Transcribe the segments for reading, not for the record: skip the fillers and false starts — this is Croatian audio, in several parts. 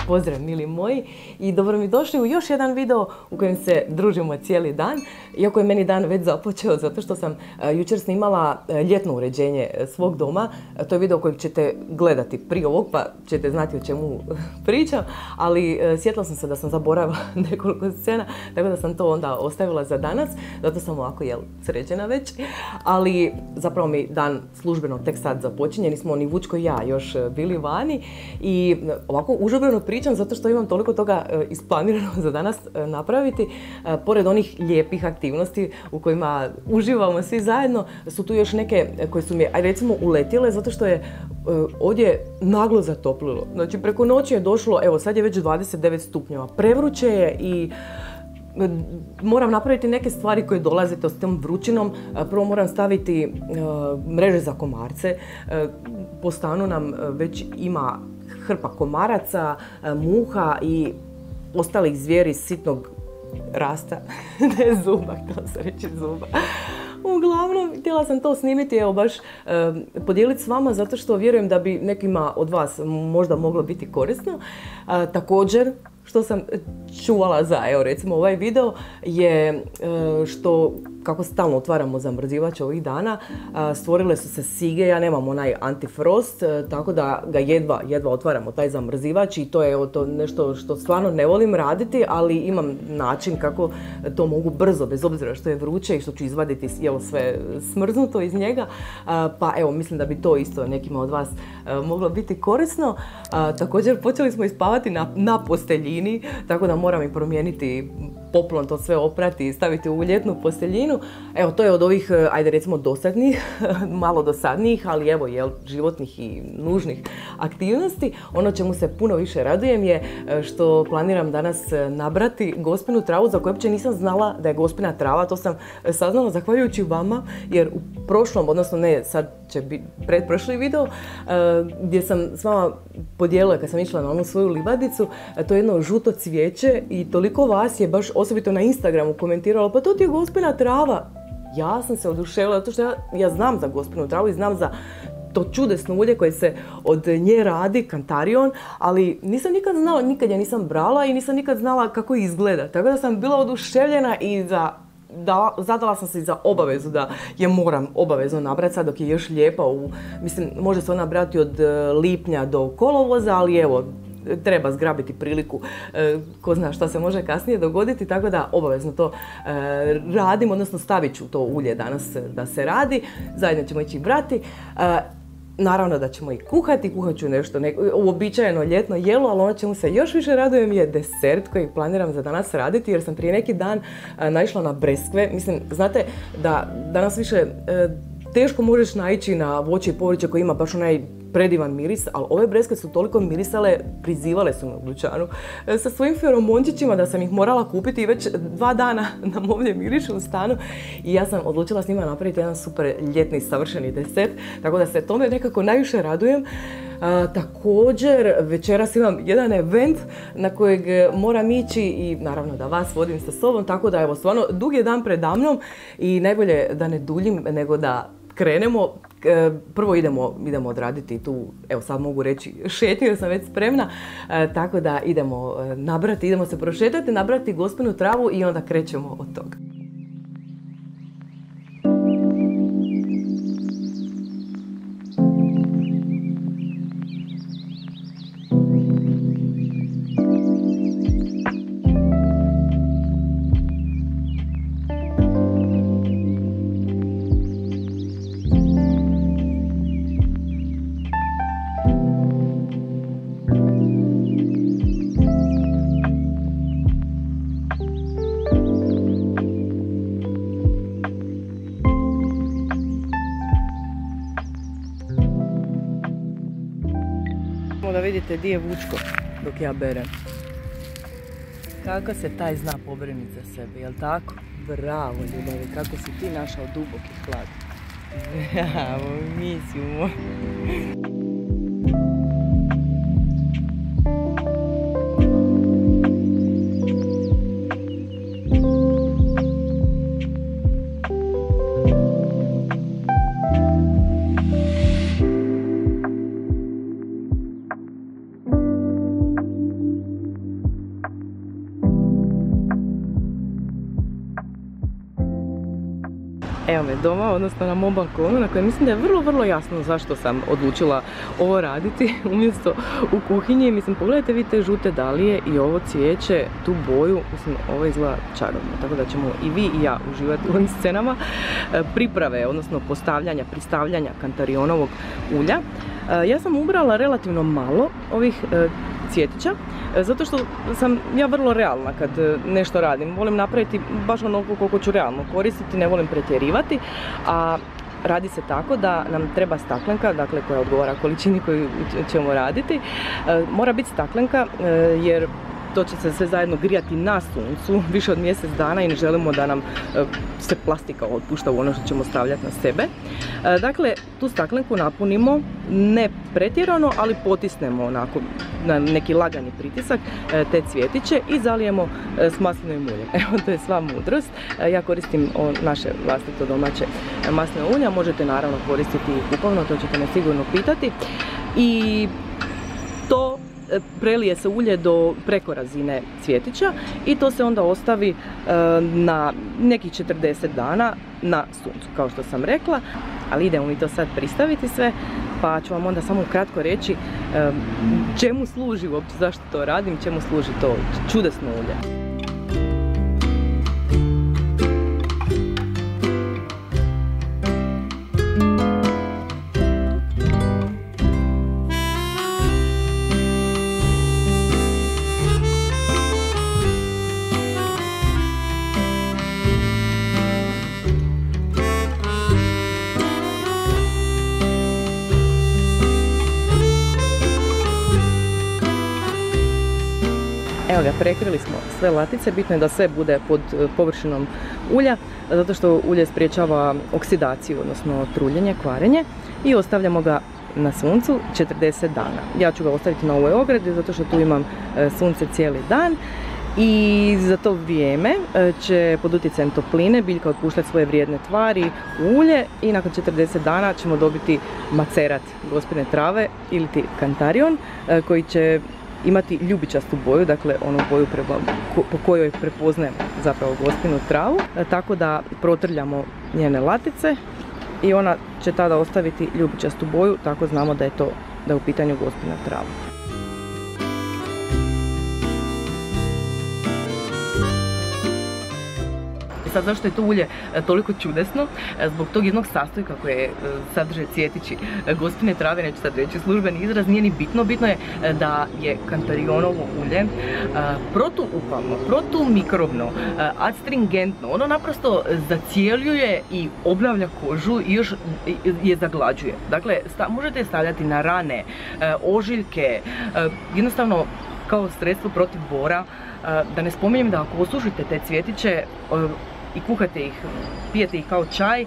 Pozdrav mili moji i dobro mi došli u još jedan video u kojem se družimo cijeli dan. Iako je meni dan već započeo zato što sam jučer snimala ljetno uređenje svog doma. To je video kojeg ćete gledati prije ovog pa ćete znati o čemu pričam. Ali sjetila sam se da sam zaboravila nekoliko scena, tako da sam to onda ostavila za danas. Zato sam ovako sređena već. Ali zapravo mi dan službeno tek sad započinje. Nismo ni Vučko i ja još bili vani. I ovako užurbeno pričam zato što imam toliko toga isplanirano za danas napraviti. Pored onih lijepih aktivnosti u kojima uživamo svi zajedno, su tu još neke koje su mi, recimo, uletjele zato što je ovdje naglo zatoplilo. Znači, preko noći je došlo, evo sad je već 29 stupnjeva. Prevruće je i moram napraviti neke stvari koje dolazite s tom vrućinom. Prvo moram staviti mreže za komarce. Po stanu nam već ima hrpa komaraca, muha i ostalih zvijeri sitnog rasta. Ne zuba, htjela sam reći zuba. Uglavnom, htjela sam to snimiti, evo baš podijeliti s vama zato što vjerujem da bi nekima od vas možda moglo biti korisno. Također, što sam čuvala za, evo recimo ovaj video, je što kako stalno otvaramo zamrzivač ovih dana, stvorile su se sige, ja nemam onaj antifrost, tako da ga jedva otvaramo taj zamrzivač i to je to nešto što stvarno ne volim raditi, ali imam način kako to mogu brzo, bez obzira što je vruće i što ću izvaditi sve smrznuto iz njega, pa evo mislim da bi to isto nekima od vas moglo biti korisno. Također počeli smo ispavati na posteljini, tako da moram i promijeniti poplon, to sve oprati i staviti u ljetnu posteljinu. Evo, to je od ovih, ajde recimo, dosadnih, malo dosadnijih, ali evo, životnih i nužnih aktivnosti. Ono čemu se puno više radujem je što planiram danas nabrati gospinu travu, za koju uopće nisam znala da je gospina trava. To sam saznala zahvaljujući vama, jer u prošlom, odnosno ne, sad će biti pretprošli video, gdje sam s vama podijelila kad sam išla na onu svoju livadicu, to je jedno žuto cvijeće i toliko vas je baš osobito na Instagramu komentiralo, pa to ti je gospina trava. Ja sam se oduševila zato što ja znam za gospinu travu i znam za to čudesno ulje koje se od nje radi, kantarion, ali nisam nikad znala, nikad je nisam brala i nisam nikad znala kako izgleda. Tako da sam bila oduševljena i zadala sam se za obavezu da je moram obavezno nabrati sad dok je još lijepa. Mislim, može se ona brati od lipnja do kolovoza, ali evo, treba zgrabiti priliku, ko zna šta se može kasnije dogoditi, tako da obavezno to radim, odnosno stavit ću to ulje danas da se radi, zajedno ćemo ići brati. Naravno da ćemo i kuhati, kuhat ću nešto uobičajeno ljetno jelo, ali ono čemu se još više radujem je desert koji planiram za danas raditi, jer sam prije neki dan naišla na breskve. Mislim, znate da danas više teško možeš naići na voće i povrće koje ima baš onaj predivan miris, ali ove breskve su toliko mirisale, prizivale su me u dućanu sa svojim feromončićima da sam ih morala kupiti i već 2 dana nam ovdje mirišu u stanu i ja sam odlučila s njima napraviti jedan super ljetni savršeni desert, tako da se tome nekako najviše radujem. Također večeras imam jedan event na kojeg moram ići i naravno da vas vodim sa sobom, tako da evo stvarno dug je dan pred mnom i najbolje da ne duljim nego da krenemo. Prvo idemo odraditi tu, evo sad mogu reći šetnju jer sam već spremna, tako da idemo se prošetati, nabrati gospinu travu i onda krećemo od toga. Da vidite di je Vučko dok ja berem. Kako se taj zna pobrinuti za sebe, jel tako? Bravo, ljubavi, kako si ti našao duboki hlad. Bravo, misiju. Evo me doma, odnosno na mom balkonu, na kojem mislim da je vrlo jasno zašto sam odlučila ovo raditi umjesto u kuhinji. Mislim, pogledajte vi te žute dalije i ovo cvijeće, tu boju, mislim, ovo izgleda čarobno. Tako da ćemo i vi i ja uživati u ovim scenama priprave, odnosno postavljanja, pristavljanja kantarionovog ulja. Ja sam ubrala relativno malo ovih cvjetića, zato što sam ja vrlo realna kad nešto radim. Volim napraviti baš onoliko koliko ću realno koristiti, ne volim pretjerivati, a radi se tako da nam treba staklenka, dakle koja odgovara količini koju ćemo raditi. Mora biti staklenka jer to će se sve zajedno grijati na suncu više od mjesec dana i ne želimo da nam se plastika otpušta u ono što ćemo stavljati na sebe. Dakle, tu staklenku napunimo ne pretjerano, ali potisnemo onako na neki lagani pritisak te cvjetiće i zalijemo s maslinovim uljem. Evo, to je sva mudrost. Ja koristim naše vlastito domaće maslinovo ulje, možete naravno koristiti i kupovno, to ćete me sigurno pitati. I to prelije se ulje do preko razine cvjetića i to se onda ostavi na nekih 40 dana na suncu, kao što sam rekla. Ali idemo mi to sad pristaviti sve, pa ću vam onda samo kratko reći čemu služi uopće, zašto to radim, čemu služi to čudesno ulje. Evo ga, prekrili smo sve latice, bitno je da sve bude pod površinom ulja, zato što ulje spriječava oksidaciju, odnosno truljenje, kvarenje, i ostavljamo ga na suncu 40 dana. Ja ću ga ostaviti na ovoj ogradi, zato što tu imam sunce cijeli dan i za to vrijeme će pod utjecajem topline biljka otpuštati svoje vrijedne tvari u ulje i nakon 40 dana ćemo dobiti macerat gospine trave ili ti kantarion koji će imati ljubičastu boju, dakle onu boju po kojoj prepoznajem zapravo gospinu travu, tako da protrljamo njene latice i ona će tada ostaviti ljubičastu boju, tako znamo da je u pitanju gospina trava. Sad, zašto je to ulje toliko čudesno? Zbog tog jednog sastojka koje sadrže cvjetići gospine trave, neću sad reći službeni izraz, nije ni bitno. Bitno je da je kantarionovo ulje protuupalno, protumikrobno, adstringentno. Ono naprosto zacijeljuje i obnavlja kožu i još je zaglađuje. Dakle, možete je stavljati na rane, ožiljke, jednostavno kao sredstvo protiv bora. Da ne spominjem da ako osušite te cvjetiće i kuhate ih, pijete ih kao čaj,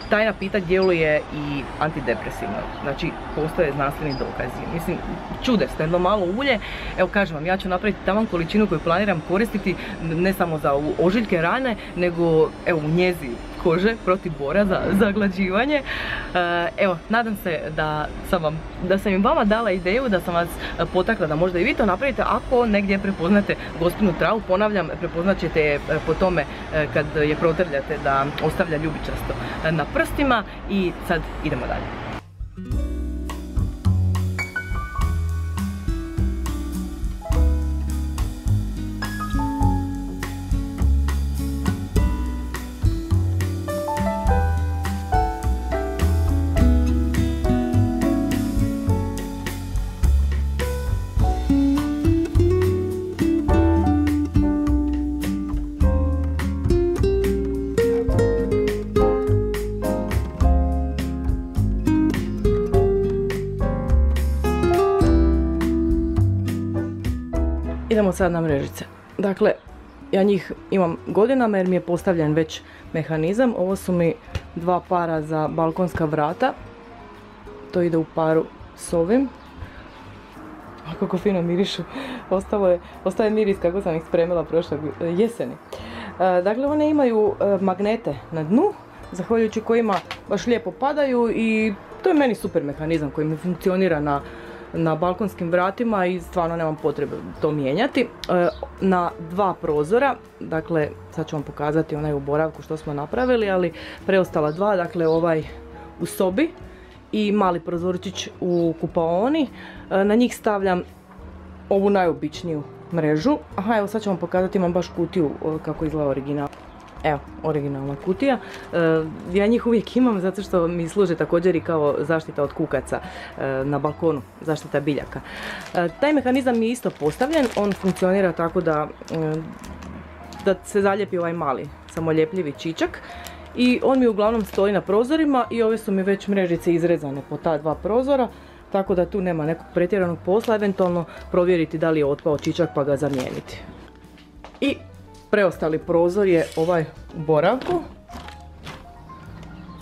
taj napitak djeluje i antidepresivno. Znači, postoje znanstveni dokazi. Mislim, čudesno, jedno malo ulje. Evo, kažem vam, ja ću napraviti taman količinu koju planiram koristiti ne samo za ožiljke, rane, nego evo, u njezi kože protiv bora za zaglađivanje. Evo, nadam se da sam im vama dala ideju, da sam vas potakla da možda i vi to napravite ako negdje prepoznate gospinu travu. Ponavljam, prepoznat ćete je po tome kad je protrljate da ostavlja ljubičasto na prstima. I sad idemo dalje. Idemo sad na mrežice. Dakle, ja njih imam godinama jer mi je postavljen već mehanizam. Ovo su mi dva para za balkonska vrata. To ide u paru s ovim. A kako fino mirišu. Ostaje miris kako sam ih spremila prošle jeseni. Dakle, one imaju magnete na dnu, zahvaljujući kojima baš lijepo padaju i to je meni super mehanizam koji mi funkcionira na na balkonskim vratima i stvarno nemam potrebe to mijenjati. Na 2 prozora, dakle sad ću vam pokazati onaj u boravku što smo napravili, ali preostala 2, dakle ovaj u sobi i mali prozorčić u kupaoni. Na njih stavljam ovu najobičniju mrežu. Aha, evo sad ću vam pokazati, imam baš kutiju kako izgleda original. Evo, originalna kutija. Ja njih uvijek imam zato što mi služe također i kao zaštita od kukaca na balkonu, zaštita biljaka. Taj mehanizam je isto postavljen, on funkcionira tako da se zalijepi ovaj mali samoljepljivi čičak i on mi uglavnom stoji na prozorima i ove su mi već mrežice izrezane po ta 2 prozora, tako da tu nema nekog pretjeranog posla, eventualno provjeriti da li je otpao čičak pa ga zamijeniti. I preostali prozor je ovaj u boravku.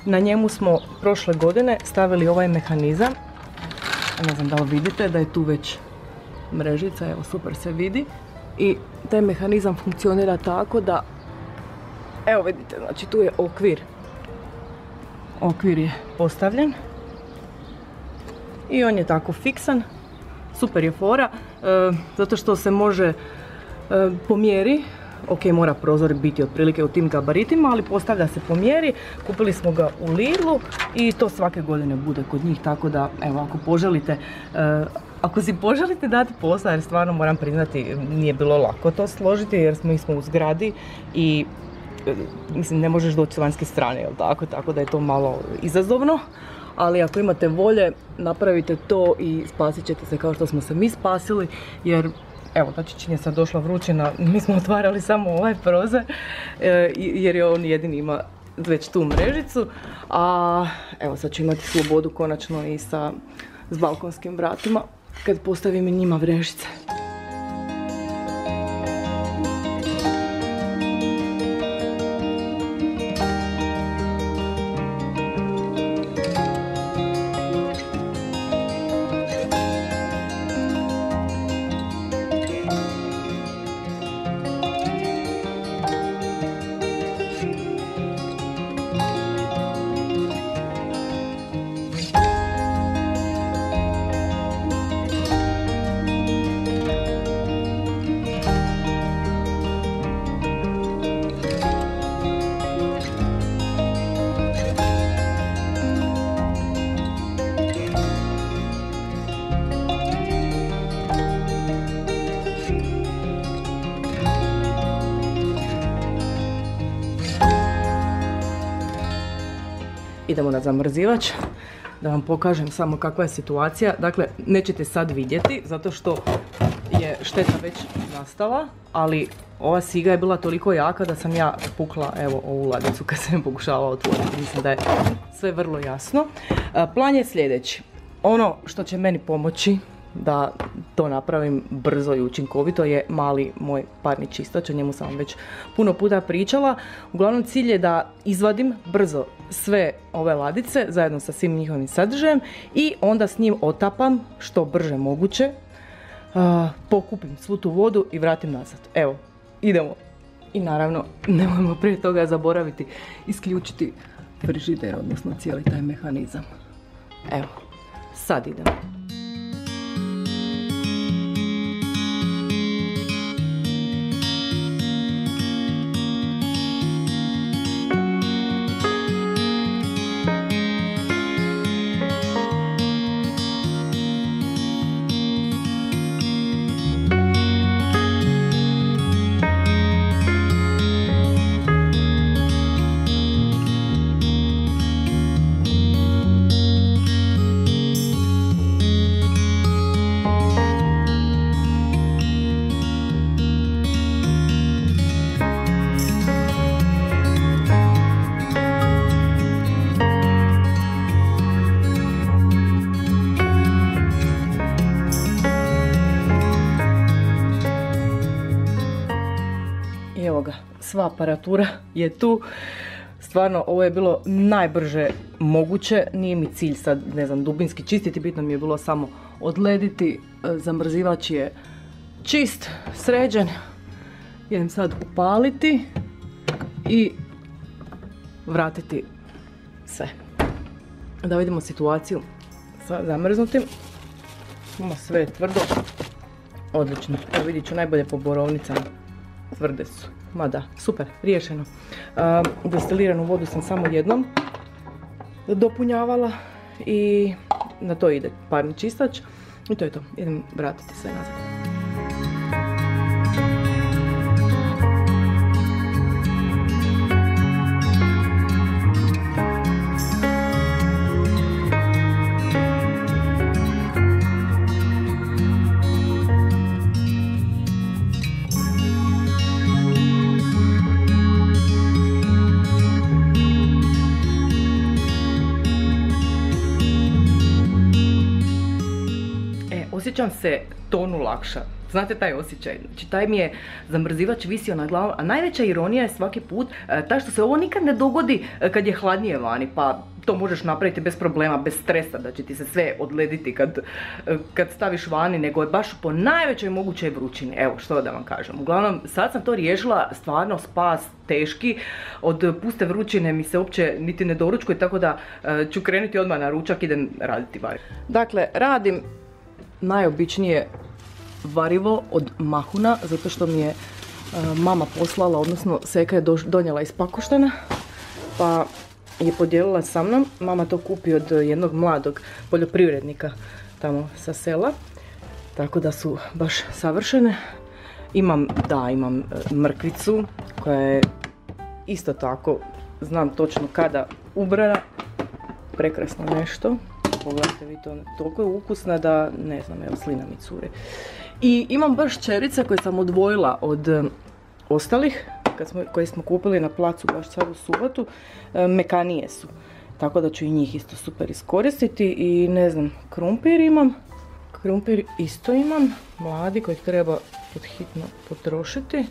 Na njemu smo prošle godine stavili ovaj mehanizam. Ne znam da li vidite da je tu već mrežica, evo super se vidi. I taj mehanizam funkcionira tako da, evo vidite, znači tu je okvir. Okvir je postavljen. I on je tako fiksan. Super je fora, zato što se može po mjeri. Ok, mora prozor biti otprilike u tim gabaritima, ali postavlja se po mjeri. Kupili smo ga u Lidlu i to svake godine bude kod njih, tako da evo ako si poželite dati posla, jer stvarno moram priznati nije bilo lako to složiti jer smo u zgradi i mislim ne možeš doći s vanjske strane, jel tako da je to malo izazovno. Ali ako imate volje, napravite to i spasit ćete se kao što smo se mi spasili, jer evo, ta čičinja je sad došla vrućina, mi smo otvarali samo ovaj prozor, jer je on jedini ima već tu mrežicu, a evo sad ću imati slobodu konačno i s balkonskim vratima, kad postavim i njima mrežice. Idemo na zamrzivač, da vam pokažem samo kakva je situacija. Dakle, nećete sad vidjeti, zato što je šteta već nastala, ali ova siga je bila toliko jaka da sam ja pukla evo ovu ladicu kad sam pokušavala otvoriti. Mislim da je sve vrlo jasno. Plan je sljedeći. Ono što će meni pomoći da to napravim brzo i učinkovito je mali moj parni čistač, o njemu sam vam već puno puta pričala. Uglavnom cilj je da izvadim brzo sve ove ladice zajedno sa svim njihovim sadržajem i onda s njim otapam što brže moguće, pokupim svu tu vodu i vratim nazad. Evo, idemo. I naravno, nemojmo prije toga zaboraviti isključiti frižider, odnosno cijeli taj mehanizam. Evo, sad idemo. Sva aparatura je tu. Stvarno, ovo je bilo najbrže moguće. Nije mi cilj sad, ne znam, dubinski čistiti. Bitno mi je bilo samo odlediti. Zamrzivač je čist, sređen. Idem sad upaliti i vratiti sve. Da vidimo situaciju sa zamrznutim. Ima sve tvrdo. Odlično. Evo vidit ću najbolje po borovnicama. Tvrde su. Ma da, super, riješeno. Destiliranu vodu sam samo jednom dopunjavala i na to ide parni čistač. I to je to. Idem vratiti sve nazad. Osjećam se tonu lakša. Znate taj osjećaj? Znači taj mi je zamrzivač visio na glavu, a najveća ironija je svaki put ta što se ovo nikad ne dogodi kad je hladnije vani, pa to možeš napraviti bez problema, bez stresa, da će ti se sve odlediti kad staviš vani, nego je baš po najvećoj mogućoj vrućini. Evo, što da vam kažem. Uglavnom, sad sam to riješila, stvarno spas teški, od puste vrućine mi se uopće niti ne doručkuje, tako da ću krenuti odmah na ručak, idem raditi varivo. Dakle, radim najobičnije varivo od mahuna, zato što mi je mama poslala, odnosno Seka je donijela iz Pakoštana, pa je podijelila sa mnom. Mama to kupi od jednog mladog poljoprivrednika tamo sa sela, tako da su baš savršene. Imam mrkvicu koja je isto tako, znam točno kada ubrana, prekrasno nešto. Pogledajte vi to, toliko je ukusna da ne znam, evo slina mi cure. I imam baš čerice koje sam odvojila od ostalih, koje smo kupili na placu baš sad u subotu, mekanije su. Tako da ću i njih isto super iskoristiti i ne znam, krumpir imam. Krumpir isto imam, mladi kojeg treba podhitno potrošiti.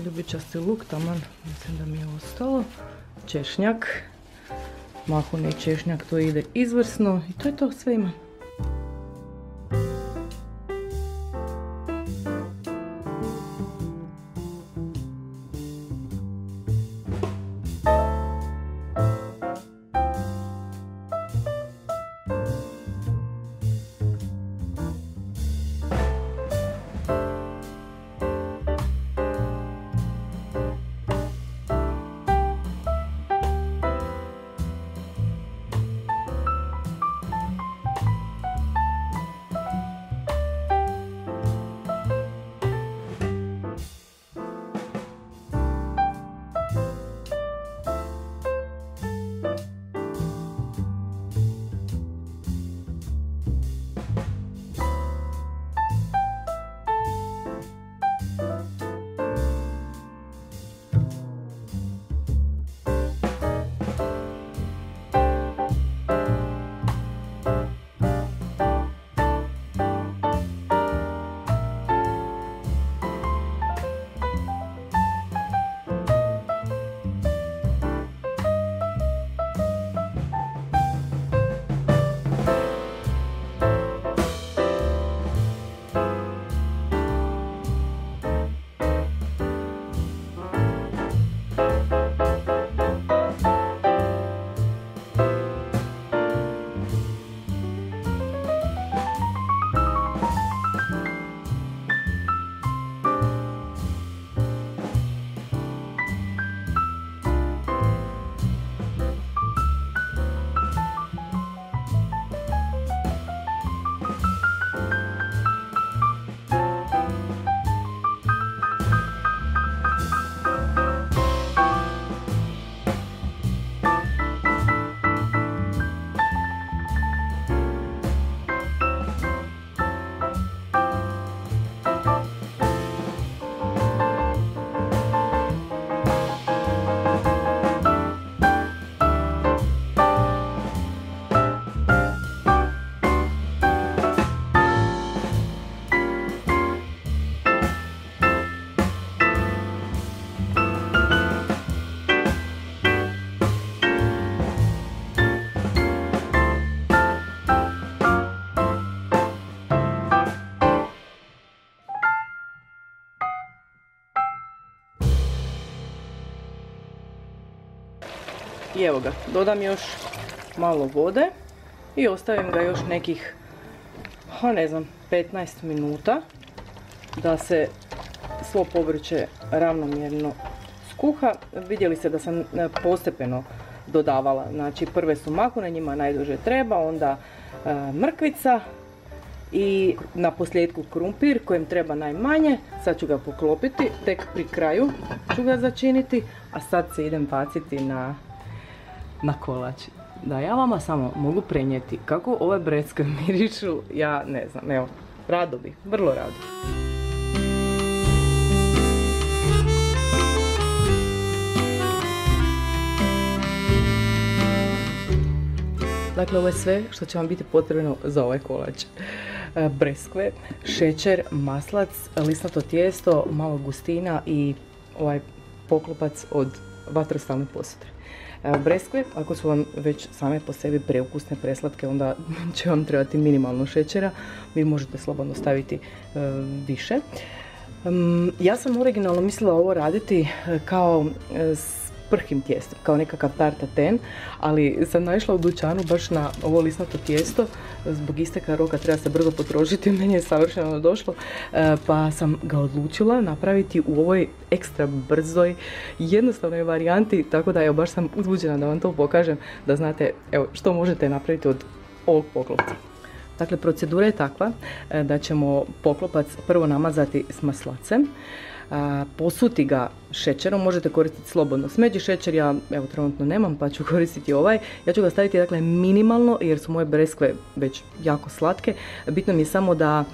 Ljubičasti luk, taman, mislim da mi je ostalo. Češnjak. Mahun i češnjak, to ide izvrsno i to je to, sve imam. I evo ga, dodam još malo vode i ostavim ga još nekih ne znam, 15 minuta da se svo povrće ravnomjerno skuha. Vidjeli ste da sam postepeno dodavala, znači prve su makune, njima najduže treba, onda mrkvica i na posljedku krumpir kojem treba najmanje. Sad ću ga poklopiti, tek pri kraju ću ga začiniti, a sad se idem baciti na kolač. Da ja vama samo mogu prenijeti kako ove breskve mirišu, ja ne znam, evo, rado bi, vrlo rado. Dakle, ovo je sve što će vam biti potrebno za ovaj kolač. Breskve, šećer, maslac, lisnato tijesto, malo gustina i ovaj poklopac od vatrostalne posude. Breskve, ako su vam već same po sebi preukusne, preslatke, onda će vam trebati minimalno šećera. Vi možete slobodno staviti više. Ja sam originalno mislila ovo raditi kao s prhkim tijestom, kao nekakav tartaten, ali sam naišla u dućanu baš na ovo lisnato tijesto. Zbog isteka roka treba se brzo potrošiti, meni je savršeno došlo, pa sam ga odlučila napraviti u ovoj ekstra brzoj, jednostavnoj varijanti, tako da evo, baš sam uzbuđena da vam to pokažem, da znate evo, što možete napraviti od ovog poklopca. Dakle, procedura je takva da ćemo poklopac prvo namazati s maslacem, posuti ga šećerom, možete koristiti slobodno smeđi šećer, ja evo trenutno nemam pa ću koristiti ovaj. Ja ću ga staviti dakle minimalno jer su moje breskve već jako slatke. Bitno mi je samo da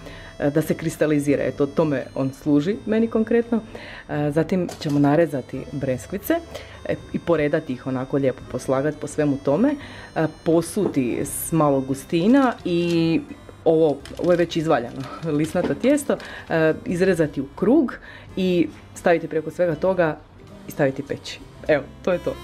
se kristalizira, eto tome on služi meni konkretno. Zatim ćemo narezati breskvice i poredati ih onako lijepo, poslagati po svemu tome, posuti s malo gustina i ovo je već izvaljano lisnato tijesto, izrezati u krug i staviti preko svega toga i staviti peći. Evo, to je to.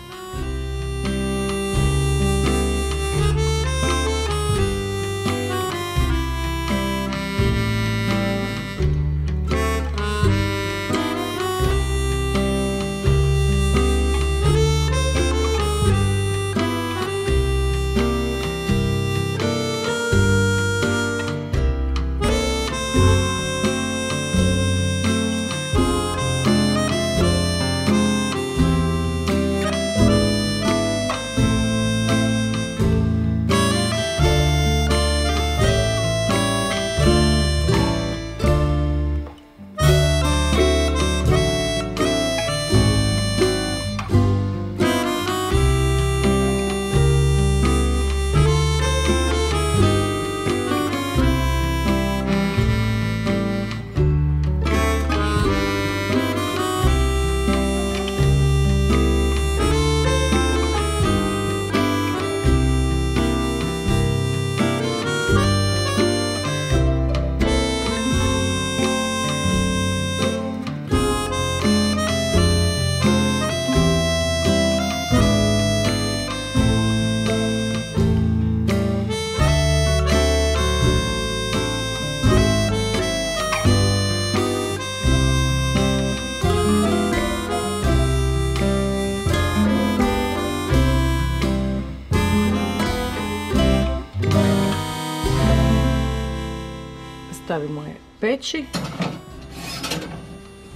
Stavimo je peći.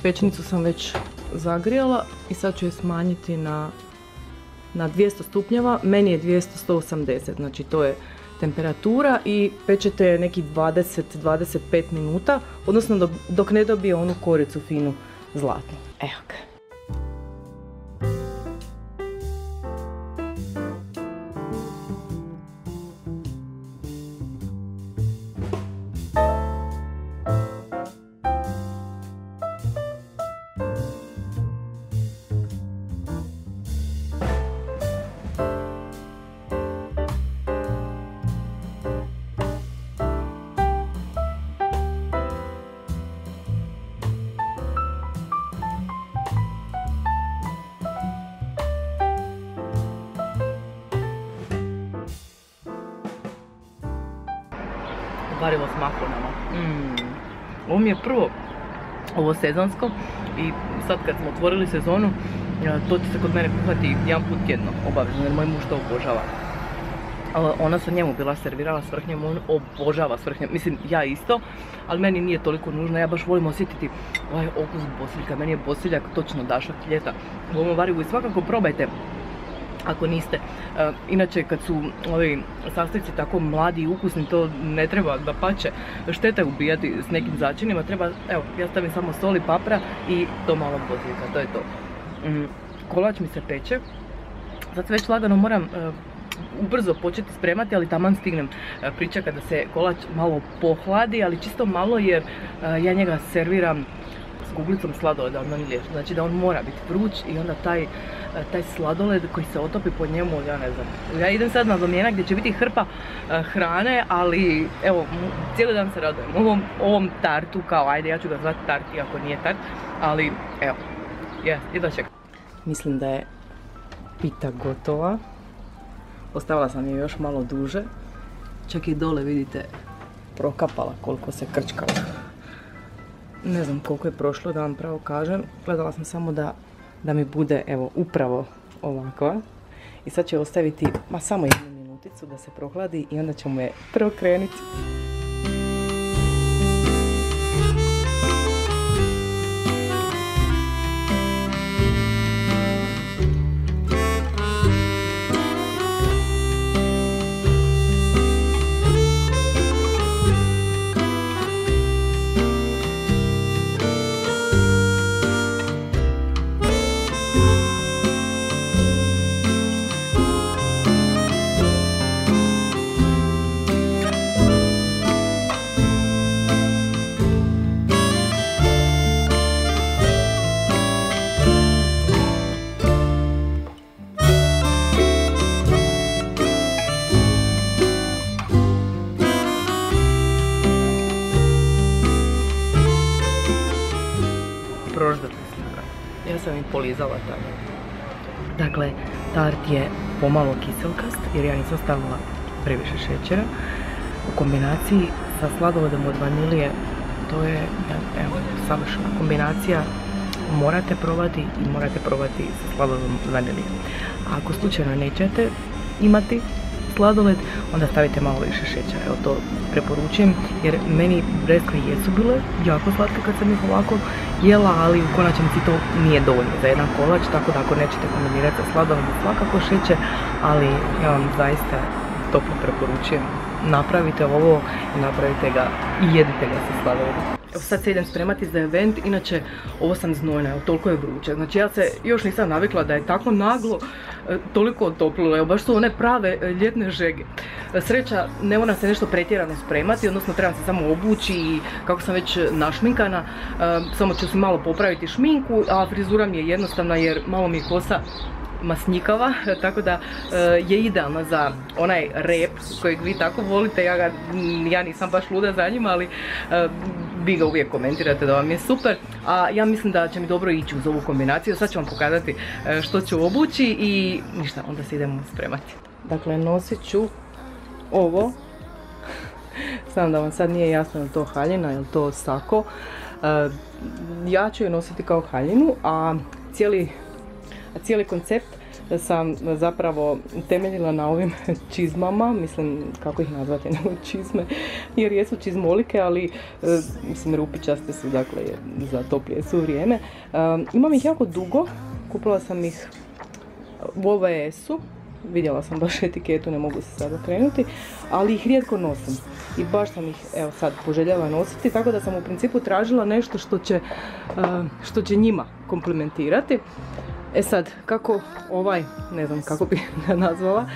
Pećnicu sam već zagrijala i sad ću je smanjiti na 200 stupnjeva. Meni je 200-180, znači to je temperatura i pečete nekih 20-25 minuta, odnosno dok ne dobije onu koricu finu zlatnu. Evo ga. Varivo s makronama. Ovo mi je prvo ovo sezonsko i sad kad smo otvorili sezonu, to će se kod mene kuhati jedan put tjedno, obavezno, jer moj muž to obožava. Ona se njemu bila servirala s vrhnjem, on obožava s vrhnjem, mislim ja isto, ali meni nije toliko nužno, ja baš volim osjetiti ovaj okus bosiljka, meni je bosiljak točno dašak ljeta u ovom varigu i svakako probajte ako niste. Inače kad su ovi sastojci tako mladi i ukusni, to ne treba da pače, šteta je ubijati s nekim začinima, treba, evo ja stavim samo sol i papra i to malo bosiljka, to je to. Kolač mi se peče, sad se već lagano moram ubrzo početi spremati, ali taman stignem pričekati da se kolač malo pohladi, ali čisto malo jer ja njega serviram s kuglicom sladoleda od vanilije, znači da on mora biti vruć i onda taj sladoled koji se otopi po njemu, ja ne znam. Ja idem sad na domjenak gdje će biti hrpa hrane, ali evo, cijeli dan se radujem ovom tartu, kao ajde ja ću ga zvati tart iako nije tart, ali evo, jedva čekam. Mislim da je pita gotova. Ostavila sam je još malo duže. Čak i dole vidite prokapala koliko se krčkala. Ne znam koliko je prošlo da vam pravo kažem. Gledala sam samo da mi bude evo upravo ovakva. I sad ću ostaviti samo 1 minuticu da se prohladi i onda ćemo je prokrenuti. Ja sam i polizala tako. Dakle, tart je pomalo kiselkast jer ja nisam stavila previše šećera. U kombinaciji sa sladoledom od vanilije, to je savršena kombinacija. Morate probati i morate probati sa sladoledom od vanilije. A ako slučajno nećete imati sladoled, onda stavite malo više šećera. Evo to preporučujem jer meni breskve jesu bile jako slatke kad sam ih ovako jela, ali u konačnici to nije dovoljno za jedan kolač, tako da ako nećete kombinirati sa sladoledom svakako šećer, ali ja vam zaista toplo preporučujem. Napravite ovo i napravite ga i jedite ga sa sladoledom. Evo sad se idem spremati za event, inače ovo sam znojna, evo toliko je vruće. Znači ja se još nisam navikla da je tako naglo toliko otoplilo, evo baš su one prave ljetne žege. Sreća, ne mora se nešto pretjerano spremati, odnosno trebam se samo obući i kako sam već našminkana, samo ću si malo popraviti šminku, a frizura mi je jednostavna jer malo mi je kosa masnjikava, tako da je idealna za onaj rep kojeg vi tako volite. Ja nisam baš luda za njima, ali vi ga uvijek komentirate da vam je super, a ja mislim da će mi dobro ići uz ovu kombinaciju. Sad ću vam pokazati što ću obući i ništa, onda se idemo spremati. Dakle, nosit ću ovo, znam da vam sad nije jasno je to haljina, je li to sako. Ja ću je nositi kao haljinu, a cijeli koncept sam zapravo temeljila na ovim čizmama, mislim kako ih nazvati, nego čizme, jer jesu čizmolike, ali mislim rupičaste su, dakle za toplije su vrijeme. Imam ih jako dugo, kupila sam ih u OVS-u, vidjela sam baš etiketu, ne mogu se sad okrenuti, ali ih rijetko nosim i baš sam ih evo sad poželjela nositi, tako da sam u principu tražila nešto što će njima komplementirati. E sad, kako ovaj, ne znam kako bi ga nazvala,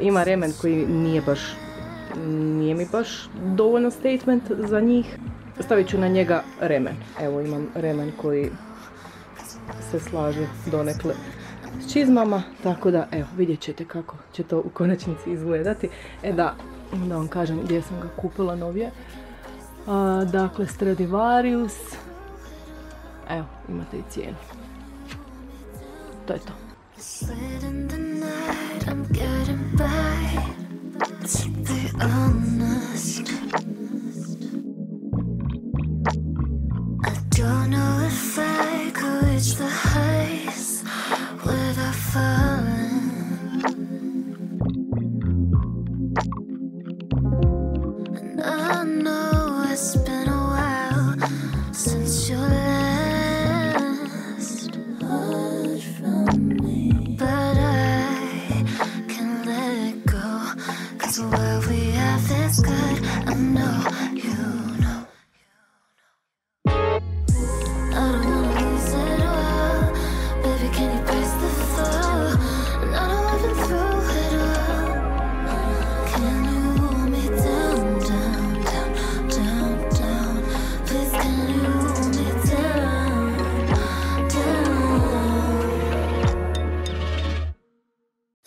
ima remen koji nije mi baš dovoljno statement za njih. Stavit ću na njega remen. Evo imam remen koji se slaže donekle s čizmama, tako da evo vidjet ćete kako će to u konačnici izgledati. Da vam kažem gdje sam ga kupila novije. Dakle, Stradivarius, evo imate i cijenu. To je to.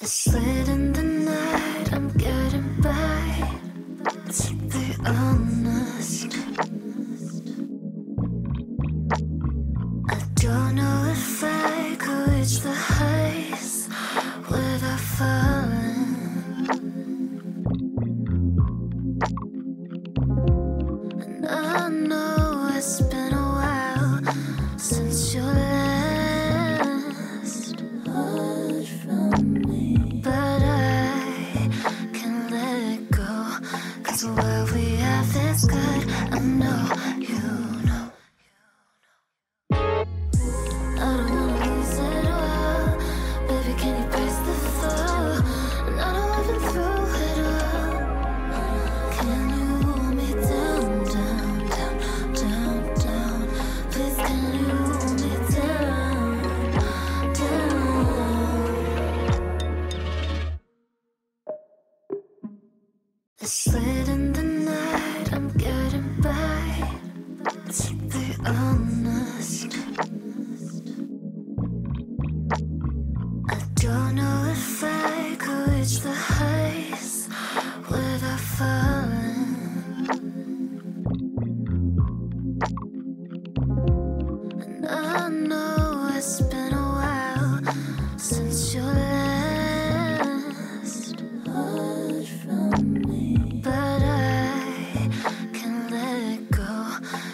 It's late in the night, I'm getting by, to be honest. I don't know if I could reach the heights without falling. And I know it's been a while since you last heard from me, but I can't let it go, 'cause what we have is good. I know you know. I don't wanna lose it all, baby, can you pace the floor? And I know I've been through it all. Can you hold me down, down, down, down, down? Please, can you hold me down, down? It's late in the night, I'm getting by, to be honest. I don't know if I could reach the heights without falling. And I know it's been a while since you last heard from me, but I can't let it go,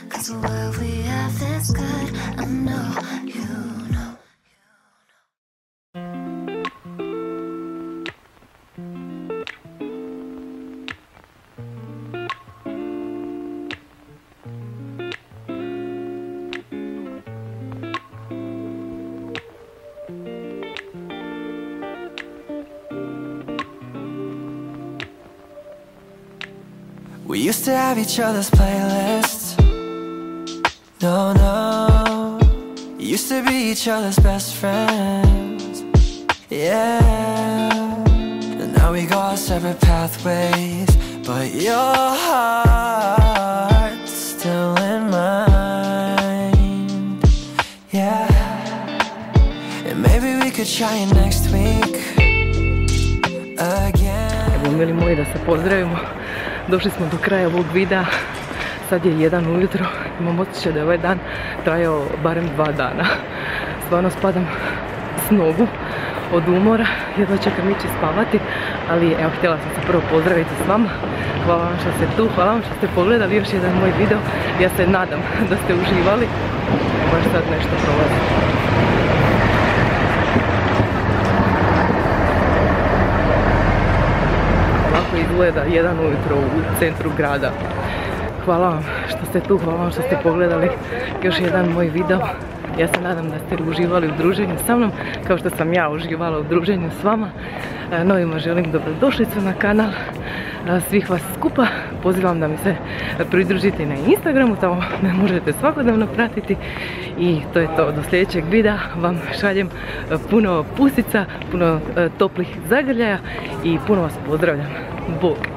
'cause what we have is good. I know you know. We used to have each other's playlists. No, no. Used to be each other's best friends. Yeah. And now we go our separate pathways, but your heart's still in mine. Yeah. And maybe we could try it next week again. Evo, mili moji, da se pozdravimo. Došli smo do kraja ovog videa. Sad je 1 ujutro. Imam osjećaj da je ovaj dan trajao barem 2 dana. Stvarno spadam s nogu od umora. Jedva čekam ići spavati. Ali evo, htjela sam se prvo pozdraviti s vama. Hvala vam što ste tu. Hvala vam što ste pogledali još jedan moj video. Ja se nadam da ste uživali. Baš sad nešto prolazi. Izgleda 1 ujutro u centru grada. Hvala vam što ste tu, hvala vam što ste pogledali još jedan moj video. Ja se nadam da ste uživali u druženju sa mnom, kao što sam ja uživala u druženju s vama. Novima želim dobrodošlicu na kanal svih vas skupa. Pozivam da mi se pridružite na Instagramu, tamo me možete svakodnevno pratiti. I to je to, do sljedećeg videa vam šaljem puno pusica, puno toplih zagrljaja i puno vas pozdravljam. Bog!